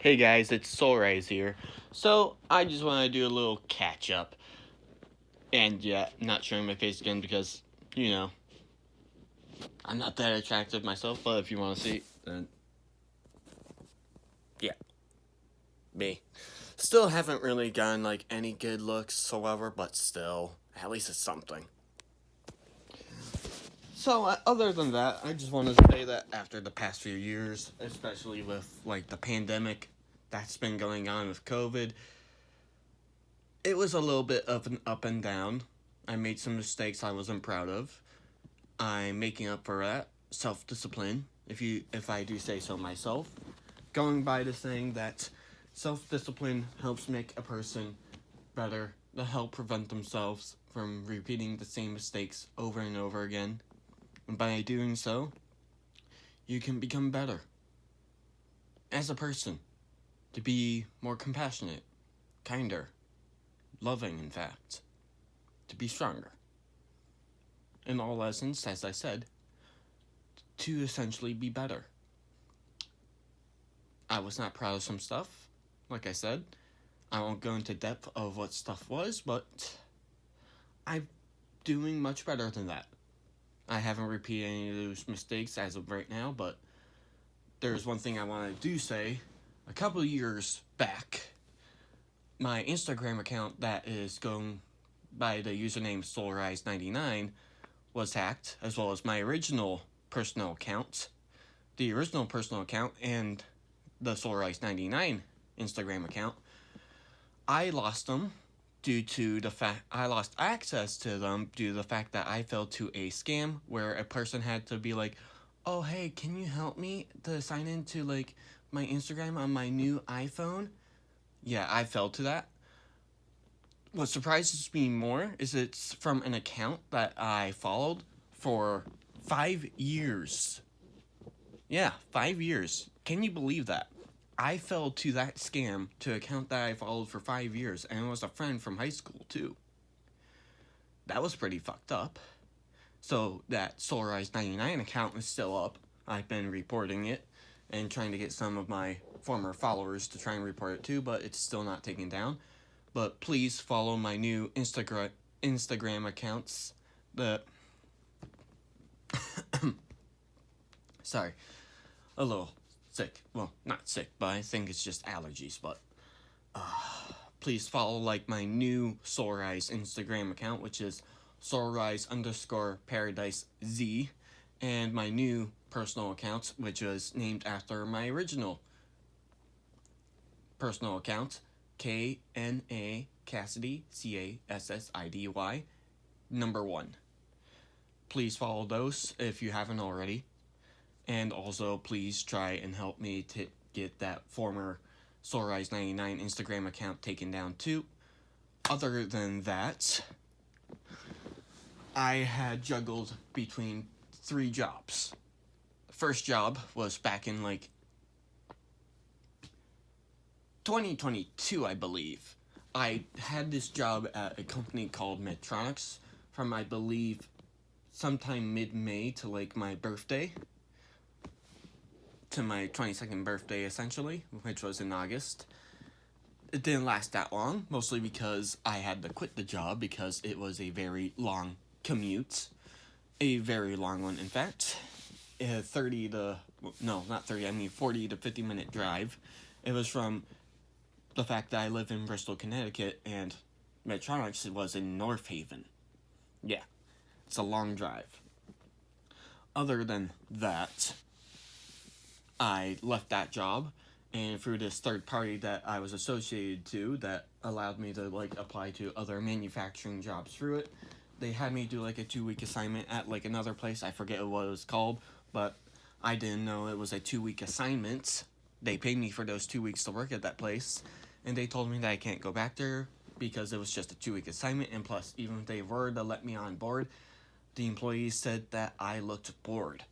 Hey guys, it's Soulrise here. So, I just want to do a little catch up. And yeah, not showing my face again because, you know, I'm not that attractive myself, but if you want to see, then yeah, me. Still haven't really gotten like any good looks, however, but still, at least it's something. So, other than that, I just wanted to say that after the past few years, especially with like the pandemic that's been going on with COVID, it was a little bit of an up and down. I made some mistakes I wasn't proud of. I'm making up for that. Self discipline, if I do say so myself. Going by the saying that self discipline helps make a person better to help prevent themselves from repeating the same mistakes over and over again. And by doing so, you can become better as a person, to be more compassionate, kinder, loving, in fact, to be stronger. In all essence, as I said, to essentially be better. I was not proud of some stuff, like I said. I won't go into depth of what stuff was, but I'm doing much better than that. I haven't repeated any of those mistakes as of right now, but there's one thing I want to do say. A couple of years back, my Instagram account that is going by the username SoulRise99 was hacked, as well as my original personal account. The original personal account and the SoulRise99 Instagram account, I lost them due to the fact I lost access to them due to the fact that I fell to a scam where a person had to be like, "Oh, hey, can you help me to sign into like my Instagram on my new iPhone?" Yeah, I fell to that. What surprises me more is it's from an account that I followed for 5 years. Yeah, 5 years. Can you believe that? I fell to that scam to an account that I followed for 5 years, and it was a friend from high school, too. That was pretty fucked up. So, that SolarEyes99 account is still up. I've been reporting it and trying to get some of my former followers to try and report it too, but it's still not taken down. But please follow my new Instagram accounts. The sorry, a little sick. Well, not sick, but I think it's just allergies. But please follow like my new Soulrise Instagram account, which is Soulrise underscore Paradise Z, and my new personal account, which was named after my original personal account, KNA Cassidy CASSIDY number 1. Please follow those if you haven't already. And also, please try and help me to get that former SoulRise99 Instagram account taken down too. Other than that, I had juggled between 3 jobs. The first job was back in like 2022, I believe. I had this job at a company called Medtronics from, I believe, sometime mid-May to like my birthday. To my 22nd birthday, essentially, which was in August. It didn't last that long, mostly because I had to quit the job because it was a very long commute. A very long one, in fact. 30 to, no, not 30, I mean 40 to 50 minute drive. It was from the fact that I live in Bristol, Connecticut, and Medtronics was in North Haven. Yeah, it's a long drive. Other than that, I left that job, and through this third party that I was associated to that allowed me to like apply to other manufacturing jobs through it, they had me do like a 2-week assignment at like another place. I forget what it was called, but I didn't know it was a 2-week assignment. They paid me for those 2 weeks to work at that place, and they told me that I can't go back there because it was just a 2-week assignment, and plus, even if they were to let me on board, the employees said that I looked bored.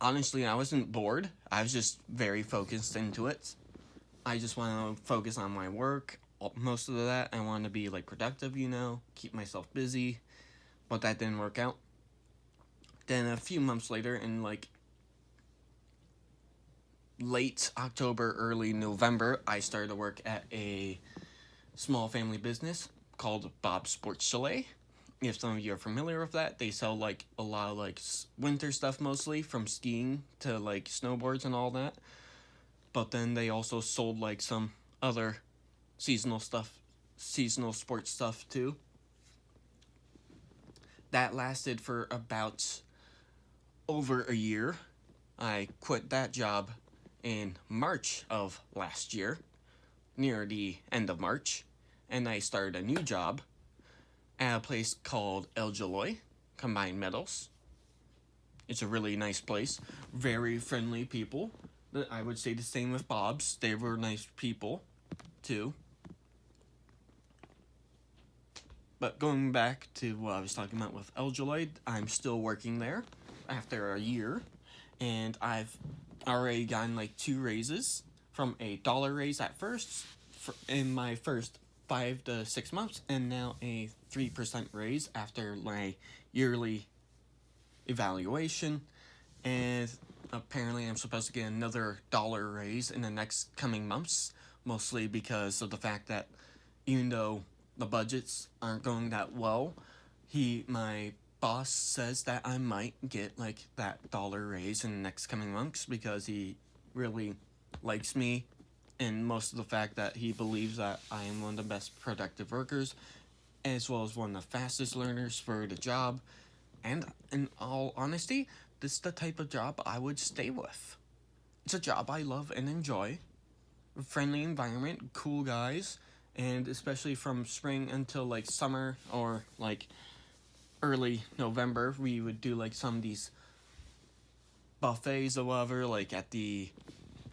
Honestly, I wasn't bored. I was just very focused into it. I just want to focus on my work. Most of that, I want to be like productive, keep myself busy. But that didn't work out. Then a few months later, in like late October, early November, I started to work at a small family business called Bob's Sports Chalet. If some of you are familiar with that, they sell like a lot of like winter stuff, mostly from skiing to like snowboards and all that. But then they also sold like some other seasonal stuff, seasonal sports stuff too. That lasted for about over a year. I quit that job in March of last year, near the end of March, and I started a new job at a place called El Jaloy Combined Metals. It's a really nice place, very friendly people. I would say the same with Bob's. They were nice people too. But going back to what I was talking about with El Jaloy, I'm still working there after a year, and I've already gotten like 2 raises, from a dollar raise at first in my first 5 to 6 months, and now a 3% raise after my yearly evaluation. And apparently I'm supposed to get another dollar raise in the next coming months, mostly because of the fact that even though the budgets aren't going that well, my boss says that I might get like that dollar raise in the next coming months, because he really likes me, and most of the fact that he believes that I am one of the best productive workers, as well as one of the fastest learners for the job. And in all honesty, this is the type of job I would stay with. It's a job I love and enjoy. A friendly environment, cool guys, and especially from spring until like summer or like early November, we would do like some of these buffets or whatever, like at the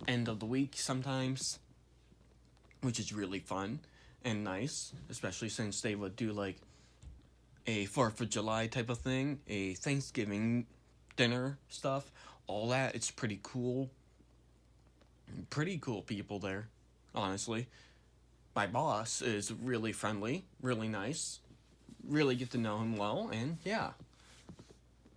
end of the week sometimes, which is really fun and nice, especially since they would do like a 4th of July type of thing, a Thanksgiving dinner stuff, all that. It's pretty cool. Pretty cool people there, honestly. My boss is really friendly, really nice, really get to know him well, and yeah.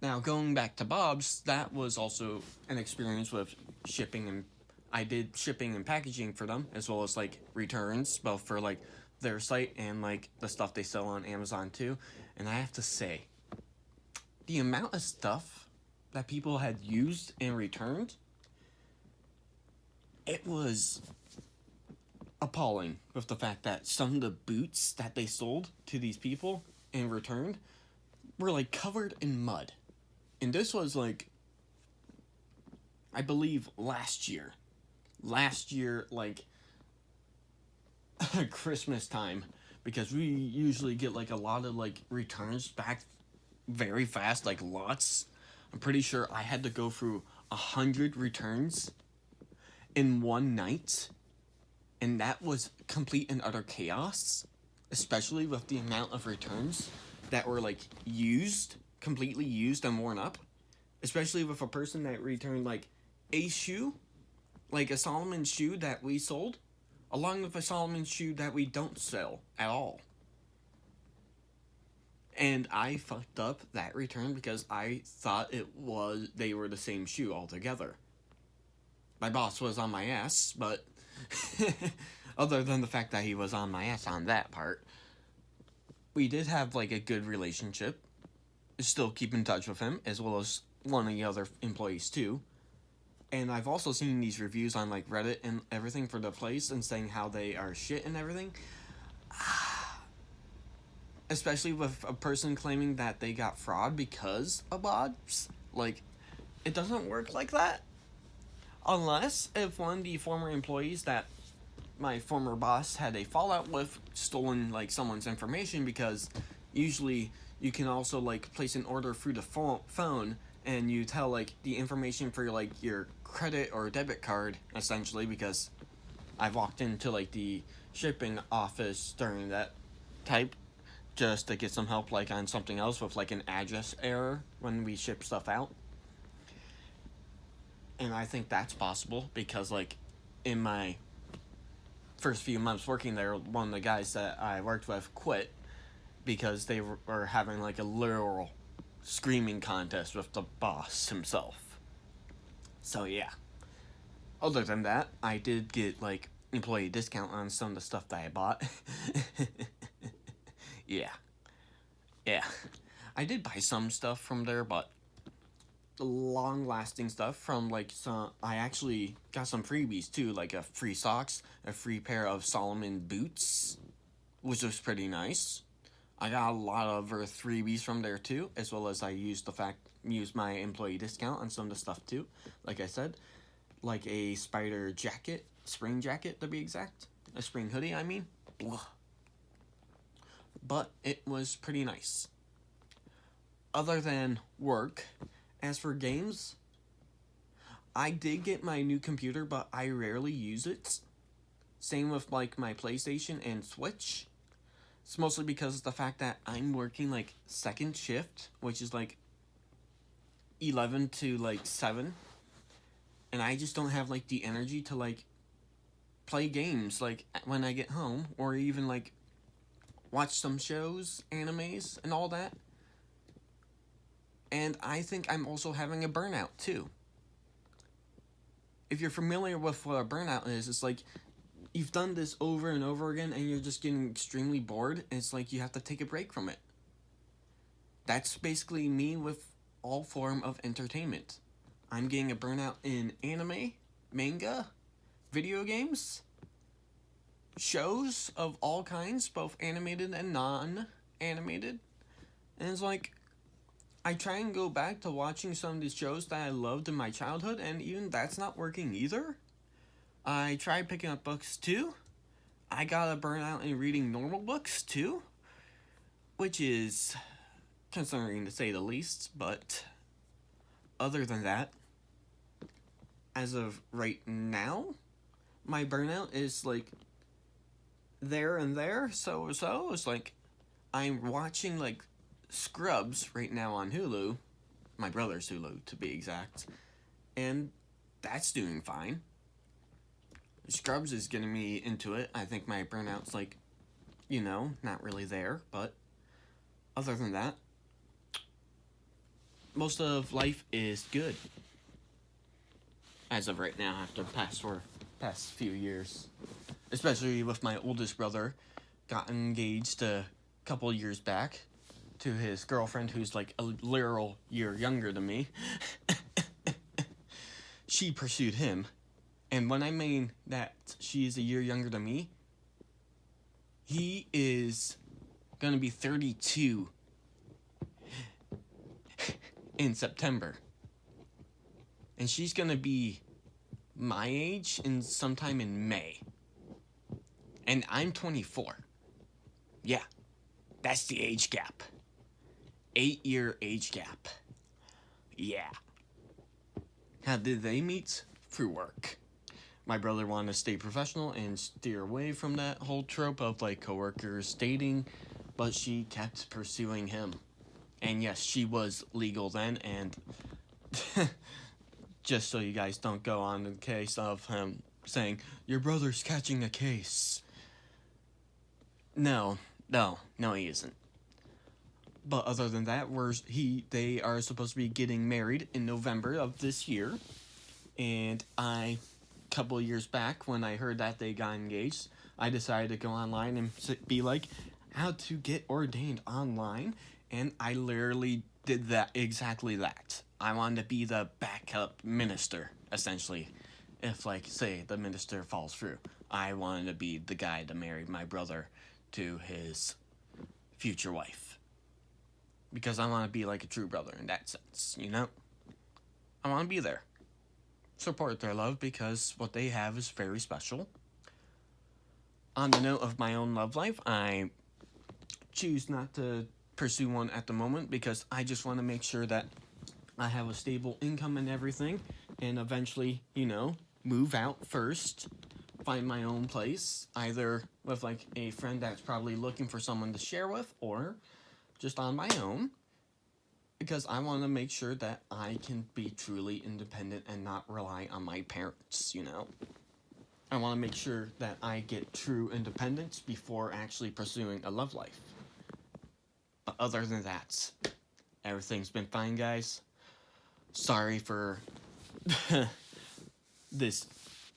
Now, going back to Bob's, that was also an experience with shipping, and I did shipping and packaging for them, as well as like returns, both for like their site and like the stuff they sell on Amazon too. And I have to say, the amount of stuff that people had used and returned, it was appalling, with the fact that some of the boots that they sold to these people and returned were like covered in mud. And this was like, I believe last year, like Christmas time, because we usually get like a lot of like returns back very fast, like lots. I'm pretty sure I had to go through 100 returns in one night, and that was complete and utter chaos, especially with the amount of returns that were like completely used and worn up, especially with a person that returned like a shoe, like a Solomon shoe that we sold, along with a Solomon shoe that we don't sell at all. And I fucked up that return because I thought they were the same shoe altogether. My boss was on my ass, but other than the fact that he was on my ass on that part, we did have like a good relationship. Still keep in touch with him, as well as one of the other employees too. And I've also seen these reviews on like Reddit and everything for the place, and saying how they are shit and everything. Especially with a person claiming that they got fraud because of Bob's. Like, it doesn't work like that. Unless if one of the former employees that my former boss had a fallout with stolen like someone's information, because usually you can also like place an order through the phone, and you tell like the information for like your credit or debit card, essentially, because I walked into like the shipping office during that type, just to get some help like on something else with like an address error when we ship stuff out. And I think that's possible because like in my first few months working there, one of the guys that I worked with quit because they were having like a literal screaming contest with the boss himself. So yeah, Other than that, I did get, like, employee discount on some of the stuff that I bought. Yeah. Yeah. I did buy some stuff from there, but long-lasting stuff from, like, some... I actually got some freebies, too, like a free socks, a free pair of Solomon boots, which was pretty nice. I got a lot of freebies from there, too, as well as I used my employee discount on some of the stuff, too, like I said. Like a spider jacket, spring jacket to be exact. A spring hoodie, I mean. Blah. But it was pretty nice. Other than work, as for games, I did get my new computer, but I rarely use it. Same with, like, my PlayStation and Switch. It's mostly because of the fact that I'm working, like, second shift, which is, like, 11 to, like, 7. And I just don't have, like, the energy to, like, play games, like, when I get home. Or even, like, watch some shows, animes, and all that. And I think I'm also having a burnout, too. If you're familiar with what a burnout is, it's like you've done this over and over again and you're just getting extremely bored. And it's like you have to take a break from it. That's basically me with all form of entertainment. I'm getting a burnout in anime, manga, video games, shows of all kinds, both animated and non-animated. And it's like, I try and go back to watching some of these shows that I loved in my childhood, and even that's not working either. I tried picking up books too. I got a burnout in reading normal books too, which is concerning to say the least, but other than that, as of right now, my burnout is like there and there, so it's like I'm watching like Scrubs right now on Hulu, my brother's Hulu to be exact, and that's doing fine. Scrubs is getting me into it. I think my burnout's like, not really there, but other than that, most of life is good. As of right now, after the past few years. Especially with my oldest brother, got engaged a couple years back to his girlfriend, who's like a literal year younger than me. She pursued him. And when I mean that she's a year younger than me, he is gonna be 32 in September. And she's gonna be my age sometime in May. And I'm 24. Yeah, that's the age gap. 8-year age gap. Yeah. How did they meet? Through work. My brother wanted to stay professional and steer away from that whole trope of like coworkers dating, but she kept pursuing him. And yes, she was legal then, and just so you guys don't go on the case of him saying, your brother's catching a case. No, he isn't. But other than that, they are supposed to be getting married in November of this year. And a couple of years back, when I heard that they got engaged, I decided to go online and be like, how to get ordained online. And I literally did exactly that. I wanted to be the backup minister, essentially. If, like, say, the minister falls through. I wanted to be the guy to marry my brother to his future wife. Because I want to be like a true brother in that sense, I want to be there. Support their love because what they have is very special. On the note of my own love life, I choose not to pursue one at the moment because I just want to make sure that I have a stable income and everything, and eventually, move out first, find my own place, either with like a friend that's probably looking for someone to share with, or just on my own, because I want to make sure that I can be truly independent and not rely on my parents, I want to make sure that I get true independence before actually pursuing a love life. But other than that, everything's been fine, guys. Sorry for this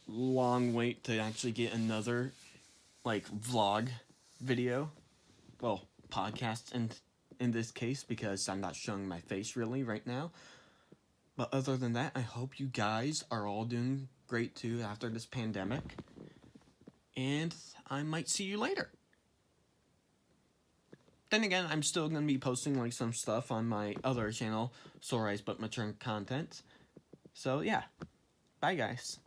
long wait to actually get another, like, vlog video. Well, podcast in this case, because I'm not showing my face really right now. But other than that, I hope you guys are all doing great too after this pandemic. And I might see you later. Then again, I'm still going to be posting like some stuff on my other channel, Sore Eyes But Mature Content. So yeah, bye guys.